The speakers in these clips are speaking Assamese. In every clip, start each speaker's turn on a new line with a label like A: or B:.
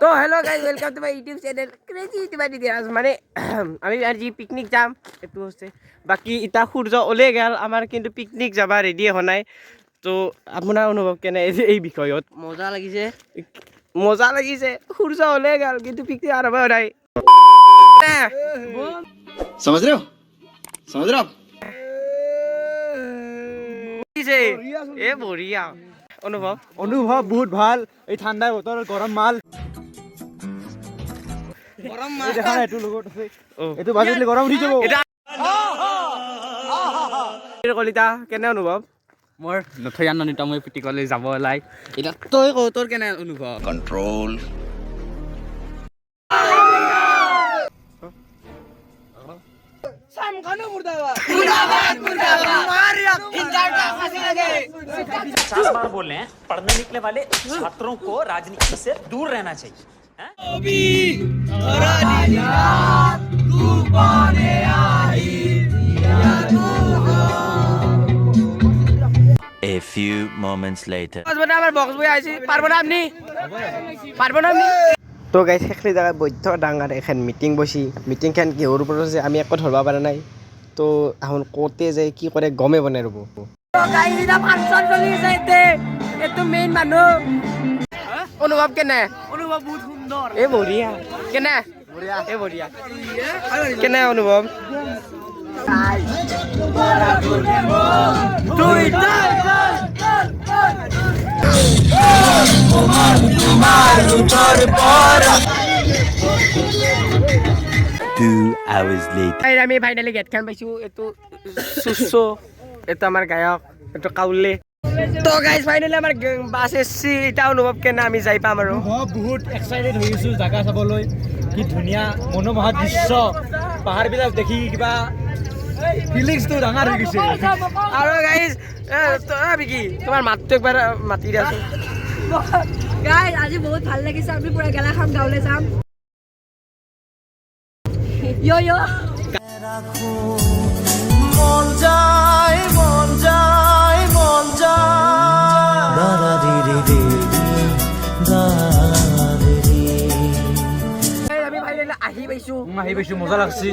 A: তো hello' guys welcome to my YouTube channel crazy YouTuber দিদিয়াজ মানে আমি আজি পিকনিক যাম এইটো হৈছে বাকী এতিয়া সূৰ্য ওলাই গ'ল আমাৰ কিন্তু পিকনিক যাব ৰেডি হোৱা নাই তো আপোনাৰ অনুভৱ কেনে এই বিষয়ত
B: মজা লাগিছে
A: সূৰ্য ওলাই গ'ল কিন্তু পিকনিক আৰম্ভ হোৱা নাই
C: समझ रहे हो
A: এ বঢ়িয়া অনুভৱ
D: বহুত ভাল এই ঠাণ্ডা বতৰ গৰম মাল দেখা নাই এইটো লগত আছে এইটো বাজিলে গৰম উঠি যাব
A: কলিতা কেনে অনুভৱ
B: মোৰ নথৈ আনন্দিত মই পিটিকলৈ যাব ওলাই এতিয়া তই কওঁ তোৰ কেনে অনুভৱ
C: कंट्रोल
E: पचास बार बोल रहे हैं पढ़ने निकले वाले छात्रों को राजनीति से दूर रहना चाहिए
F: A few moments later.
A: আমাৰ বক্স বৈ আহিছে পাৰব না আপনি তো গাইজ সেইখিনি জেগাত বৈধ্য ডাঙৰ এখন মিটিং বহি মিটিংখন কিহৰ ওপৰত আছে আমি একো ধৰিব পৰা নাই তো এখন ক'তে যায় কি কৰে গমে বনাই ৰ'ব মেইন মানুহ অনুভৱ কেনে
B: অনুভৱ বহুত সুন্দৰ
A: এই বঢ়িয়া কেনে এই বঢ়িয়া কেনে অনুভৱ আমি ফাইনেলি গেটখন পাইছো এইটো চুচু এইটো আমাৰ গায়ক এইটো কাউলে তো গাইজ ফাইনেলি আমাৰ বাছ এসছি এটা অনুভৱ কেনে আমি যাই পাম আৰু
D: বহুত এক্সাইটেড হৈ আছো জাগা চাবলৈ কি ধুনীয়া মনোমোহা দৃশ্য পাহাৰবিলাক দেখি কিবা ফিলিংছটো ডাঙৰ হৈ গৈছে
A: আৰু গাইজ বিকি তোমাৰ মাতটো একবাৰ মাতি দিয়াচোন
G: গাইজ আজি বহুত ভাল লাগিছে আমি পুৰা গেলা খাম গাঁৱলৈ যাম ইয়
A: আমি ফাইনেলি আহি পাইছো
D: মজা লাগছে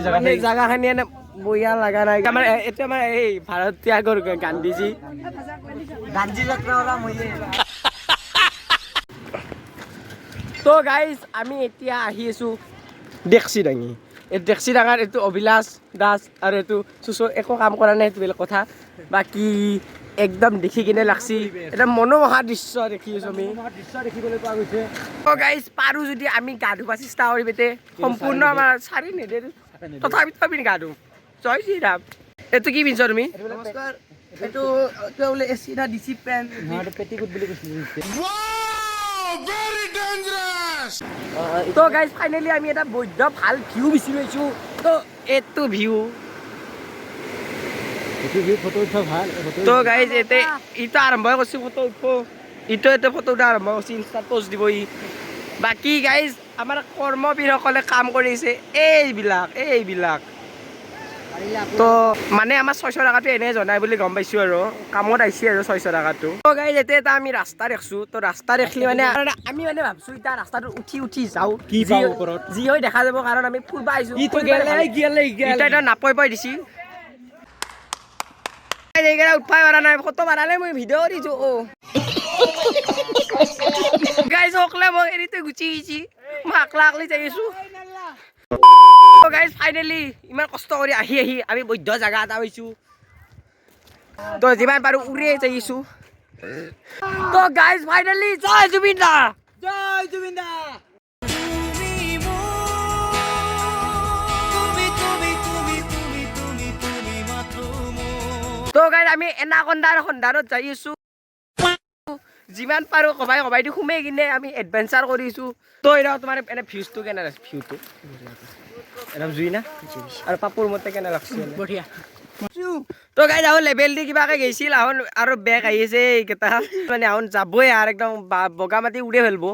A: জাগাখিনি এনে বঢ়িয়া লগা নাই আমাৰ এইটো আমাৰ এই ভাৰতীয় আগৰ গান্ধীজী তো গাইজ আমি এতিয়া আহি আছো ডেক্সি দাঙি এই ডেক্সি ডাঙৰ এইটো অভিলাষ দাস আৰু এইটো চুচু একো কাম কৰা নাই সেইটো বেলেগ কথা বাকী একদম দেখি কিনে লাগছি এটা মনোমোহা দৃশ্য দেখি আছো আমি
D: দেখিবলৈ পোৱা গৈছে
A: তো গাইজ পাৰো যদি আমি গা ধুব চেষ্টা কৰি পেতে সম্পূৰ্ণ আমাৰ চাৰি নেদেৰ তথাপিতো আমি গা ধুম জয় শ্ৰীৰাম এইটো কি পিন্ধছ তুমি
B: নমস্কাৰ এইটো বোলে এচি না ডিচি পেন
D: পেটিকুট বুলি কৈছিল
A: তো গাইজ ফাইনেলি আমি এটা বৈধ ভাল ভিউ বিচাৰি পাইছো তো এইটো ভিউ
D: ফটো উঠা ভাল
A: তো গাইজ এতে ইটো আৰম্ভ কৰিছে ফটো উঠব ইটো ফটো উঠা আৰম্ভ কৰিছে ইনষ্টাত পোষ্ট দিব ই বাকী গাইজ আমাৰ কৰ্মবীৰসকলে কাম কৰিছে এইবিলাক তো মানে আমাৰ 600 টকাটো এনে জনাই বুলি গম পাইছো আৰু কামত আহিছে আৰু 600 টকাটো তো গাইজ এতিয়া এটা আমি ৰাস্তা দেখছো তো ৰাস্তা দেখলি মানে আমি মানে ভাবছো এতিয়া ৰাস্তাটো উঠি যাওঁ যি হৈ দেখা যাব কাৰণ আমি ফুৰিব আহিছো এতিয়া নাপাই দিছি উঠাই মাৰা নাই ফটো মাৰালে মই ভিডিঅ' দিছো গাইজ সকলে মই এৰিতে গুচি গৈছি মই আকলি যাই আছো গাইজ ফাইনেলি ইমান কষ্ট কৰি আহি আমি বৈধ জাগা এটা পাইছো তো যিমান পাৰো উৰিয়ে যাই আছো তো গাইজ ফাইনেলি জয় জুবিন দা তো গাইজ আমি এনাকন্দাৰ সন্ধানত যাই আছো যিমান পাৰো কবাই দি সোমাই কিনে আমি এডভেঞ্চাৰ কৰিছো তো এতিয়া তোমাৰ এনে ভিউটো কেনে আছে ভিউটো একদম জুই না আৰু পাপুৰ মতে কেনে লাগছে
B: বঢ়িয়া
A: তো গাইজ আহোন লেভেল দি কিবাকে গৈছিল আহোন আৰু বেগ আহিছে এইকেইটা মানে আহোন যাবই আৰু একদম বগা মাটি উৰে ফেলব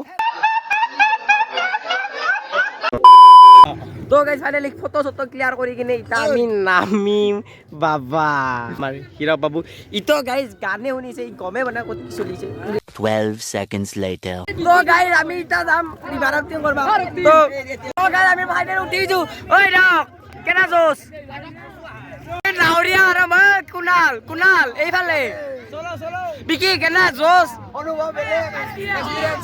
A: তো গাইজ ফাইনেলি ফটো চটো ক্লিয়াৰ কৰি কিনে এতিয়া আমি নামিম বাবা আমাৰ হীৰক বাবু ইটো গাইজ গানে শুনিছে ই গমে মানে ক'ত কি চলিছে
F: 12 seconds later.
A: তো গাইজ আমি এতিয়া যাম ৰিভাৰ ৰাফটিং কৰিব তো গাইজ আমি ফাইনেল উঠিছো ঐ ৰক কেনা জোচ নাৱৰীয়া আৰু মই কুনাল এইফালে বিকি কেনা জোচ অনুভৱ বেলেগ এক্সপিৰিয়েঞ্চ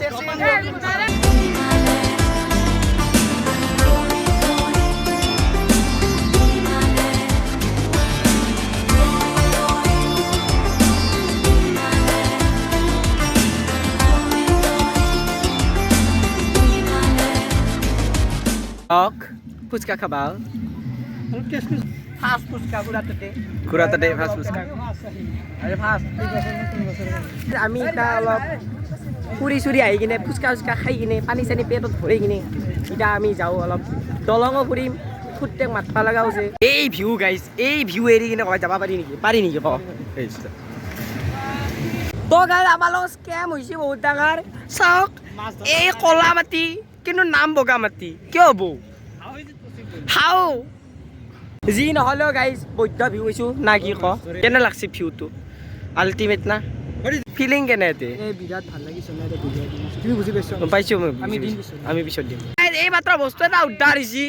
A: ফুচকা খাবা ফাষ্ট ফুচকা ঘূৰাতে ফাষ্ট ফুচকা আৰে ফাষ্ট আমি এতিয়া অলপ ফুৰি চুৰি আহি কিনে ফুচকা চুচকা খাই কিনে পানী চানী পেটত ভৰি কিনে এতিয়া আমি যাওঁ অলপ দলঙো ফুৰিম ফুটটেক মাতবা লগা হৈছে এই ভিউ গাইজ এই ভিউ এৰি কিনে ক'ৰবাত যাব পাৰি নেকি ক তো গাইজ আমাৰ লগত স্কেম হৈছে বহুত ডাঙৰ চাওক এই কলা মাটি কিন্তু নাম বগা মাটি কিয় হ'ব হাও যি নহ'লেও গাইজ বৈদ্য ভিউ হৈছোঁ না কি ক কেনে লাগছে ভিউটো আল্টিমেট না ফিলিং কেনে এতে
D: বিৰাট ভাল লাগিছে তুমি বুজি পাইছো
A: পাইছোঁ আমি পিছত দিম এই মাত্ৰ বস্তু এটা উদ্ধাৰ হৈছে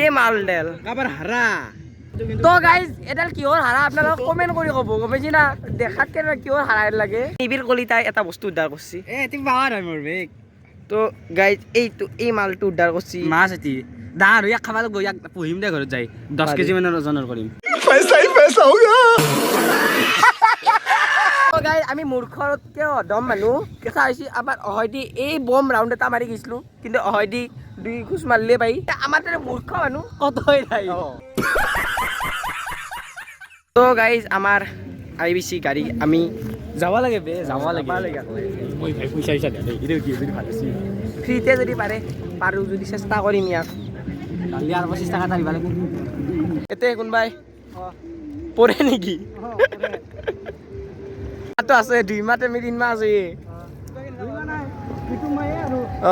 A: এই মালডাল
D: কাবাৰ হাৰা
A: তো গাইজ এডাল কিহৰ হাৰা আপোনালোকে কমেণ্ট কৰি ক'ব গম পাইছি না দেখাত কেনে কিহৰ হাৰা লাগে নিবিৰ কলিতাই এটা বস্তু উদ্ধাৰ কৰিছে
D: তুমি পাৱা নাই মোৰ বেগ
A: তো গাইজ এই মালটো উদ্ধাৰ কৰিছে
B: মাছ এটি দা আৰু ইয়াক খাব লাগিব ইয়াক পুহিম দে ঘৰত যাই 10 কেজি মানৰ ওজনৰ কৰিম
A: গাইজ আমি মূৰ্খতকৈ অধম মানুহ কেঁচা হৈছে আমাৰ অহয়দি এই বম ৰাউণ্ড এটা মাৰি গৈছিলোঁ কিন্তু অহয়দি 2 খোজ মাৰিলে পাই আমাৰ তাতে মূৰ্খ মানুহ কত হৈ নাই তো গাইজ আমাৰ IBC গাড়ী আমি যাব লাগে যাব লাগে
D: মই ভাই পইচা দিয়া দেই এইটো কি যদি ভাল আছে
A: ফ্ৰীতে যদি পাৰোঁ যদি চেষ্টা কৰিম ইয়াক
D: কালি আৰু 25 টাকা দিব লাগিব
A: এতিয়া কোনোবাই পৰে নেকি তো আছে 2 মাহ 3 মাহ আছে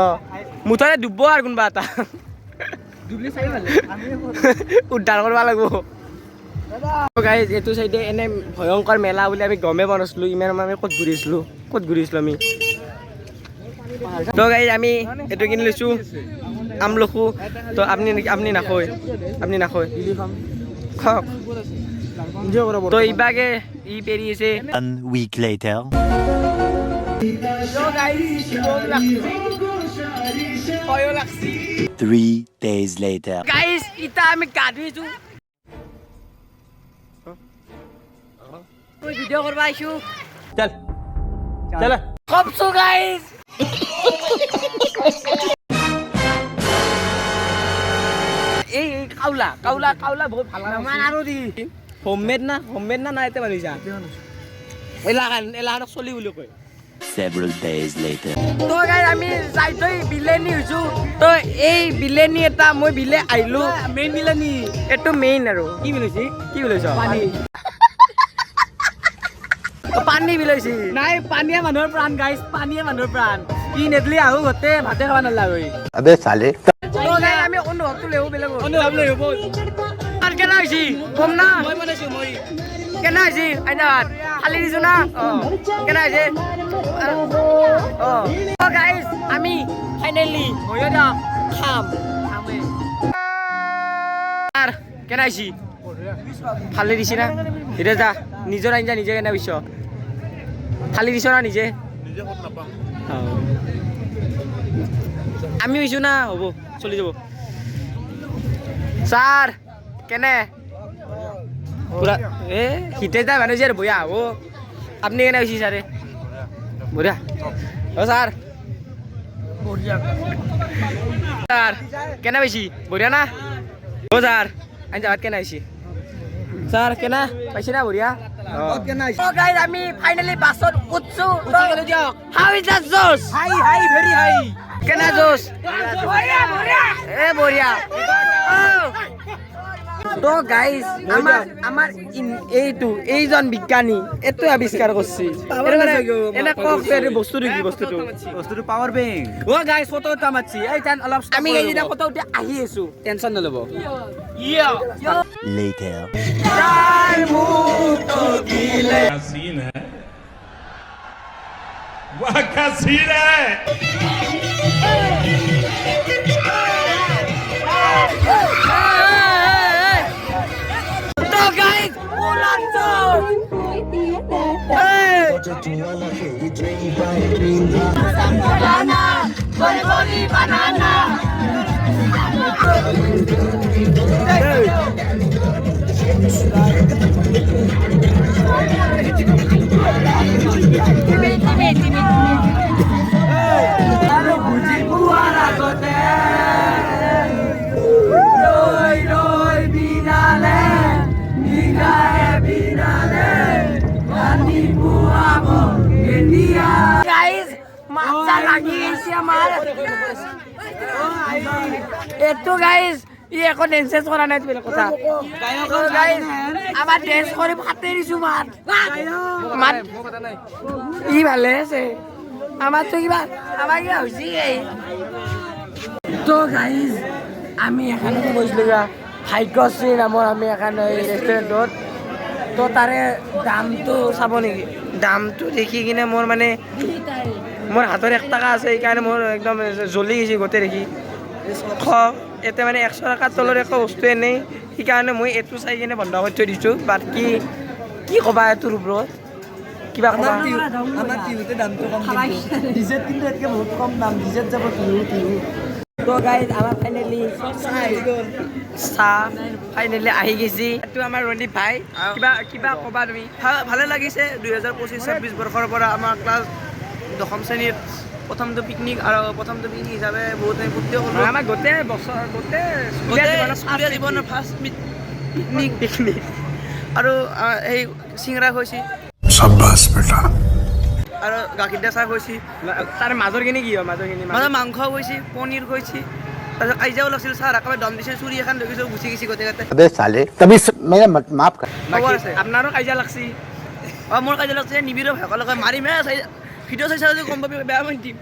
A: অঁ মুঠতে ডুব আৰু কোনোবা এটা উদ্ধাৰ কৰিব লাগিব গাইজ এইটো চাইডে এনে ভয়ংকৰ মেলা বুলি আমি গমেই পোৱা নাছিলোঁ ইমান আমি ক'ত ঘূৰিছিলোঁ আমি তো গাইজ আমি এইটো কিনি লৈছোঁ আমলখু তো আপুনি নাখয় খাওক তো ইবাগে ই পেৰি আছে
F: 1 week later.
A: তো গাইজ ভয়ো লাগছি
F: 3 days later.
A: গাইজ ইটা আমি গা ধুইছোঁ ভিডিঅ' কৰিব আহিছোঁ
D: চল
A: কপছো গাইজ এই কাউলা বহুত ভাল আৰু দি হোমমেড না নাই এতিয়া মানিছা এলাহানক চলি বুলি কয়
F: Several days later.
A: তো গাইজ আমি যাই থৈ বিলেনি হৈছোঁ তো এই বিলেনি এটা মই বিলে আহিলোঁ মেইন বিলেনি এইটো মেইন আৰু কি বিলৈছ পানী বিলাইছি
D: নাই পানীয়ে মানুহৰ প্ৰাণ গাইছ পানীয়ে মানুহৰ প্ৰাণ ই নেদলি আহো গোটেই ভাতে খাব নালাগে
F: Abe sale.
A: তো গাইজ আমি অনুভৱটো লেও বেলেগ
D: অনুভৱ লৈ হ'ব
A: আর কেনা হইছি কম না
D: মই বনাইছো মই
A: কেনা হইছি আইনাত খালি দিছো না কেনা হইছে ও গাইস আমি ফাইনালি হইয়া না খাম আর কেনা হইছি খালি দিছি না এটা যা নিজৰ আইনা নিজে কেনা বিছ খালি দিছ না নিজে আমি হইছো না হ'ব চলি যাব স্যার কেনে পুরা এ হিতে যায় মানুষ আর বইয়া ও আপনি কেনে হয়েছি স্যারে বঢ়িয়া ও স্যার স্যার কেনে পাইছি বঢ়িয়া না ও স্যার আইন যাবাত কেনে আইছি স্যার কেনা পাইছি না বঢ়িয়া ও গাইজ আমি ফাইনালি বাছত উঠছো হাউ ইজ দ্যাট জোস হাই ভেরি হাই কেনা জোস বঢ়িয়া এ বঢ়িয়া তো গাইজ আমাৰ এইজন বিজ্ঞানী এইটো আৱিষ্কাৰ কৰিছে এনে কওক বস্তুটো কি
B: বস্তুটো পাৱাৰ বেংক অ গাইছ ফটো এটা মাৰছি এই টান অলপ
A: আমি এইকেইটা কথা উঠি আহি আছো
B: টেনচন নল'ব
F: Later.
C: सीन है वाह का सीन है
A: তো গাইজ গাইজ মাথা লাগি গেছে আমার এতো গাইজ ই এখন ডেন্স করা নাই তুমি কথা গাইজ আমার ডেন্স করে ফাটে দিছো মাত মাত ই ভালে আছে আমার তো কিবা আমার কিবা হয়েছে তো গাইজ আমি এখানে বসলো ভাগ্যশ্রী নামৰ আমি এখানে ৰেষ্টুৰেণ্টত তো তাৰে দামটো চাব নেকি দামটো দেখি কিনে মোৰ মানে মোৰ হাতৰ 1 টকা আছে সেইকাৰণে মোৰ একদম জ্বলি গৈছে গোটেই দেখি এতিয়া মানে 100 টকাৰ তলৰ একো বস্তুৱে নাই সেইকাৰণে মই এইটো চাই কিনে বন্ধ কৰি থৈ দিছোঁ বাকী কি ক'বা এইটোৰ ওপৰত কিবা ক'বা
D: আমাৰ টিহুতে দামটো কম ডিজেট কিন্তু এতকে বহুত কম দাম ডিজেট যাব টিহু
A: তো গাইজ আমাৰ ফাইনেলি চাহ ফাইনেলি আহি গৈছে এইটো আমাৰ ৰণদীপ ভাই কিবা ক'বা তুমি
H: ভালে লাগিছে 2025-26 বৰ্ষৰ পৰা আমাৰ ক্লাছ 10ম শ্ৰেণীৰ প্ৰথমটো পিকনিক আৰু প্ৰথমটো পিকনিক হিচাপে বহুত ফূৰ্তিও কৰিলোঁ
A: আমাৰ গোটেই বছৰ গোটেই
H: স্কুলীয়া জীৱনৰ ফাৰ্ষ্ট পিকনিক আৰু সেই চিংৰা খুৱাইছি আৰু গাখীৰ দিয়া চাহ খুৱাইছি
A: তাৰ মাজৰখিনি কি হয় মাজৰখিনি
H: মানে মাংস খুৱাইছি পনীৰ খুৱাইছি তাৰপিছত কাজিয়াও লাগিছিল চাহ একেবাৰে দম দিছে চুৰি এখন লৈ গৈছে গুচি গৈছে গোটেইকেইটা
F: अबे साले तभी मेरा माफ कर
H: খবৰ আছে
A: আপোনাৰো কাজিয়া লাগছি
H: মোৰ কাজিয়া লাগিছে নিবিড়ৰ ভাগৰ লগত মাৰিমে ভিডিঅ' চাইছা যদি গম পাবি বেয়া মই দিম